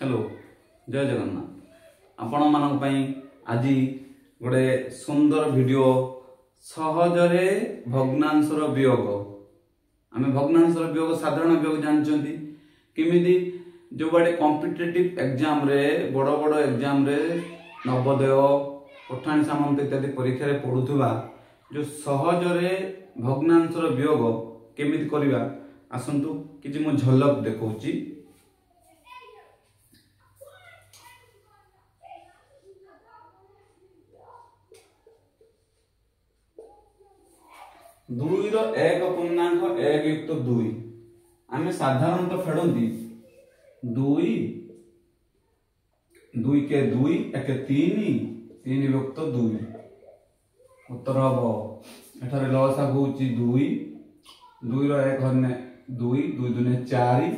Hello जय जगन्नाथ आपण मानक पई आज गोटे सुंदर वीडियो सहजरे भग्नांशर वियोग आमे भग्नांशर वियोग साधारण वियोग जानचंती किमिति जो बड़े कॉम्पिटिटिव एग्जाम रे बड़ बड़ एग्जाम रे नवोदय पठाणी सामंत इत्यादि परीक्षा रे पढुथबा जो सहजरे भग्नांशर वियोग केमिति करिवा आसंतु किछि मो झलक देखौची। दुई रो एक पूर्णांक एक युक्त दुई आमे साधारणतः फेडंती दुई दुई के दुई एक तीन तीन युक्त दुई उत्तर हबो एठारे लसा होउची दुई दुई रो एक हने दुई दुई दुने चारि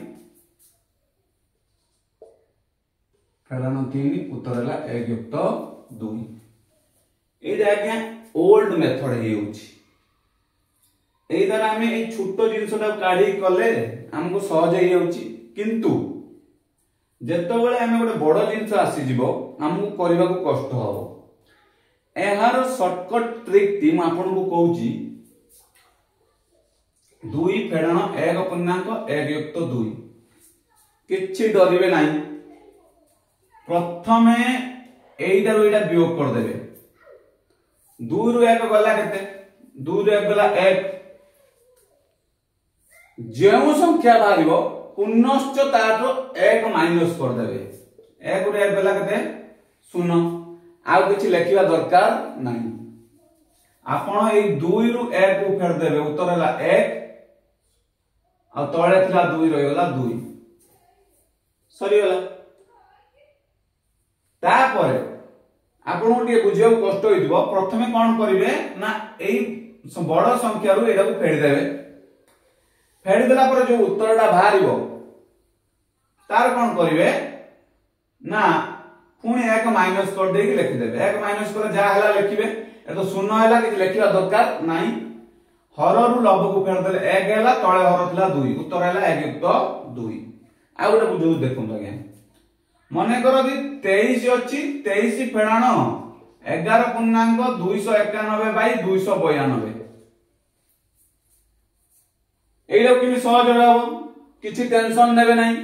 फेडानो तीन उत्तर हला एक युक्त दुई एटा आज्ञा ओल्ड मेथड हेउची एई द्वारा आमे ए छोटो जिनसटा काढी कले हमको सहज हे जाउची किंतु जेतबेले आमे गोटे बड़ जिनस आसी जिवो हमको करबा को कष्ट हबो एहार शॉर्टकट ट्रिक टी म आपन को कहूची दुई फेडाण एक पूर्णांक एक युक्त दुई किछि डरिबे नाही प्रथमे एइटा रो एइटा वियोग कर देबे दुई रो एक गला केते दुई रो एक गला एक जेउ संख्या बाहरिबो पुनश्च तारो एक माइनस कर देबे एक रो एक गला केते शून्य आउ किछि लेखिबा दरकार नाही आपण एई 2 रु 1 को फेर देबे उत्तर हला 1 आ तळे थिला 2 रहि गला 2 सरी गला तापरे आपण ओटिए बुझियो कष्ट होइदिबो प्रथमे कोन करिवे ना एई बड़ संख्या रु एटा को फेर देबे फेर देला पर जो उत्तरटा बाहरिबो तार कोन करिवे ना पुणी एक माइनस कर देकी लिखि देबे एक माइनस कर जा हला लिखिबे ए तो शून्य हला कि लिखिबा दरकार नाही हर रु लब को फेर देले एक हला तळे हर थिला 2 उत्तर हला 1 युक्त 2 आ गोटे बुझू देखुन आज्ञा मने करो कि 23 अछि 23 फेडाण 11 पूर्णांक 291 बाय 292 एइलो कि सहज रहबो किछि टेंशन नेबे नाही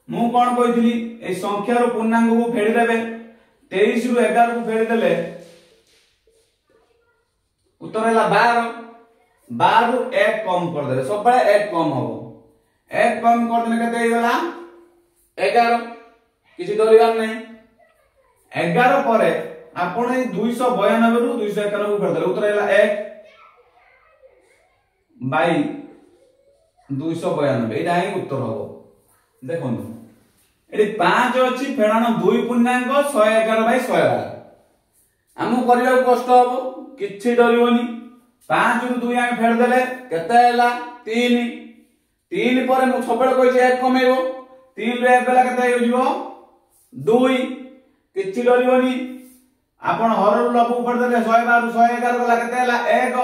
मु कोन कहितली ए संख्या रो पूर्णांक को फेडी देबे 23 रु 11 को फेडी देले उत्तर हला 12 12 रु 1 कम कर देबे सब बळे 1 कम होबो 1 कम कर देले केते हेला 11 किछि डरिबार नाही 11 परे आपण ए 292 रु 291 को फेडी देले उत्तर हला 1 बाय 292 एटा ही उत्तर होबो देखो एटी 5 अछि फेडाण 2 पूर्णांक 111 बाय 112 हमु करिया कष्ट होबो किछि डरिबोनी 5 रु 2 आमे फेड देले केते हैला 3 3 पर मु सबले कहि जे 1 कमेबो 3 रे 1 गला केते हो जिवो 2 किछि डरिबोनी आपण हर रु लब फेड देले 112 रु 111 गला केते हैला 1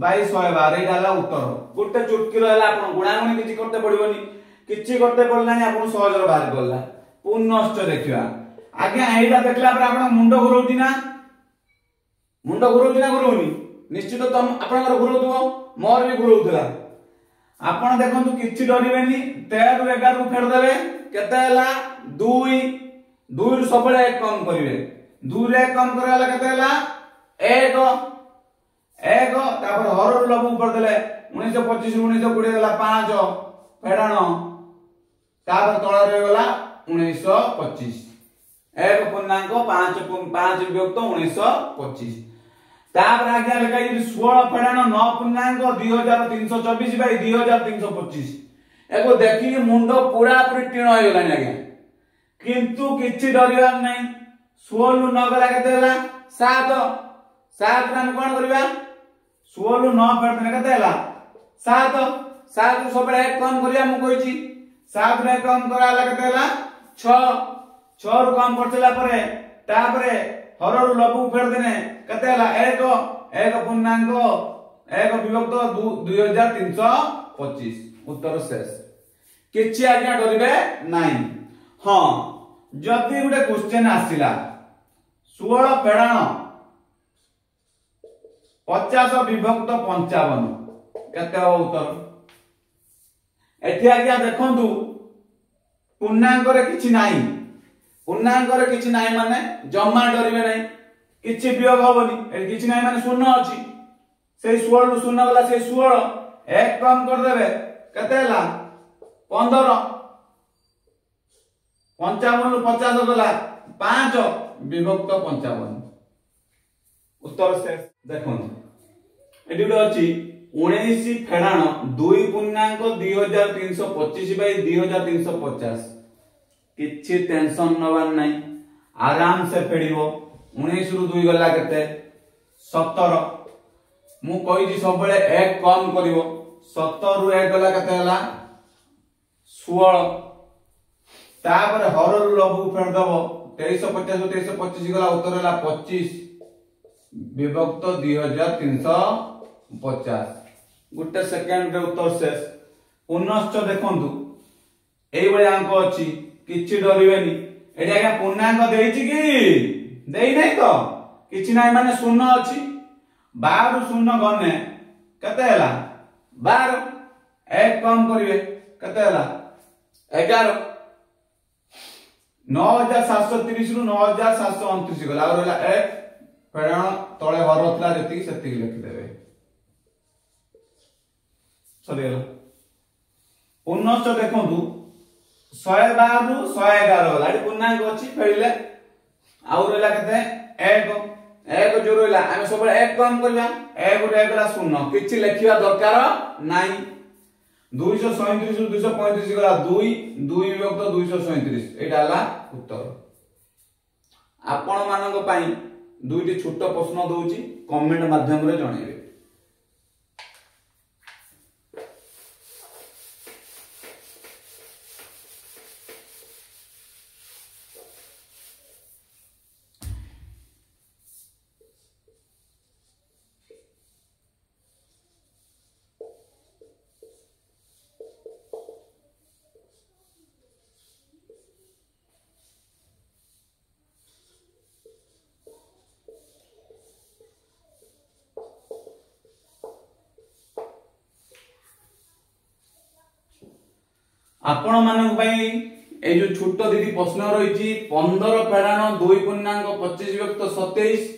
बाय 112 एटा हैला उत्तर गुटे चुटकी रहला आपण गुणागुणी किछि करते पड़िबोनी किछि करते पड़लानी आपण सहज रे बाहर गला पुनश्च देखिबा आज्ञा एइटा देखला पर आपण मुंडो घुरौती ना घुरौनी निश्चित तुम आपनकर घुरौतबो मोर भी घुरौतला आपण देखंतु किछि डरिबेनी 13 रु 11 को फेड देबे केते हैला 2 2 रु सबले 1 कम करिवे 2 रे 1 कम करला केते हैला 1 1 तापर हर रु लब ऊपर देले 1925 1920 देला 5 फेडाण तापर तळ रे गला 1925 1 पूर्णांक 5 विभक्त 1925 तापर आज्ञा लेखाई 16 फेडाण 9 पूर्णांक 2324 बाय 2325 एको देखि मुंडो पूरा पूरी टिण होय गलानी आज्ञा किंतु किछि डरिबार नै 16 रु 9 गला केते हला 7 7 रे हम कोन करबा 16 रु 9 फेड देले केते हला 7 7 रु सबले 1 कम करिया मु कहिछि 7 रे कम कराला केते हला 6 6 रु कम करतला परे तापरे हर रु लब फेड देने केते हला 1 1 पूर्णांक 1 विभक्त 2325 उत्तर शेष किछि आज्ञा डरिबे नाही हां जदि गोटे क्वेश्चन आसिला 16 फेड़ाण 50 विभक्त 55 केते हो उत्तर एठी आज्ञा देखंतु पूर्णांक रे किछि नाही पूर्णांक रे किछि नाही माने जम्मा डरिबे नाही किछि वियोग होबनी ए किछि नाही माने शून्य अछि से 16 रु शून्य वाला से 16 एक कम कर देबे केते हला 15 55 रु 50 गला 5 विभक्त 55 उत्तर से देखो एटी गुटे अछि 19 फेड़ाण 2 पूर्णांक 2325 बाई 2350 किछि टेंशन नवार नाही आराम से फेड़िबो 19 रु 2 गला केते 17 मु कहि जी सब बेले एक कम करिवो 17 रु 1 गला केते हला 16 तापर हर रु लघु फेड़ दबो 2350 रु 2325 गला उत्तर हला 25 विभक्त 2350 गुटे सेकंड रे उत्तर शेष पुनश्च देखंतु एई बळे अंक अछि किछि डरिबेनी एडी आगे पूर्णांक देइछि कि देइ नै तो किछि नै माने शून्य अछि 12 शून्य गने केते हला 12 एक कम करिवे केते हला 11 9730 रु 9729 गला और हला एक फेड़ाण तळे हरथला जति सेति लिखि देबे सरीला पुनश्च देखंतु 112 रु 111 गला एडी पूर्णांक अछि फेड़िले आउ रहला केते 1 जो रहला आमे सब एक कम करबा 1 रे 1 गला शून्य किछि लेखिबा दरकार नाही 237 रु 235 गला 2 विभक्त 237 एटा हला उत्तर आपण मानक पई दुईटी छोट प्रश्न दउची कमेंट माध्यम रे जणेबे आपण मानक पई ए जो छोट दीदी प्रश्न रही 15 फेड़ाण 2 पूर्णांक 25 विभक्त 27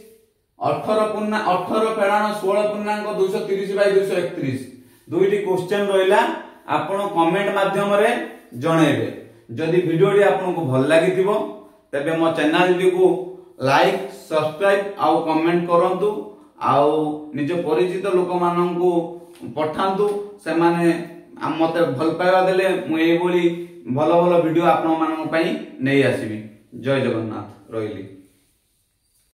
18 फेड़ाण 16 पूर्णांक 230 बाई 231 दुईटी क्वेश्चन रहिला आपण कमेंट माध्यम रे जणेबे जदि वीडियो आपन को भल लागिथिबो तबे मो चैनल को लाइक सब्सक्राइब आउ कमेंट करंतु आउ निज परिचित लोक मानन को पठांतु से माने मते भल पाइबा देले मु एई बोली भलो भलो वीडियो आपण मानन पई नै आसीबी जय जगन्नाथ रहिली।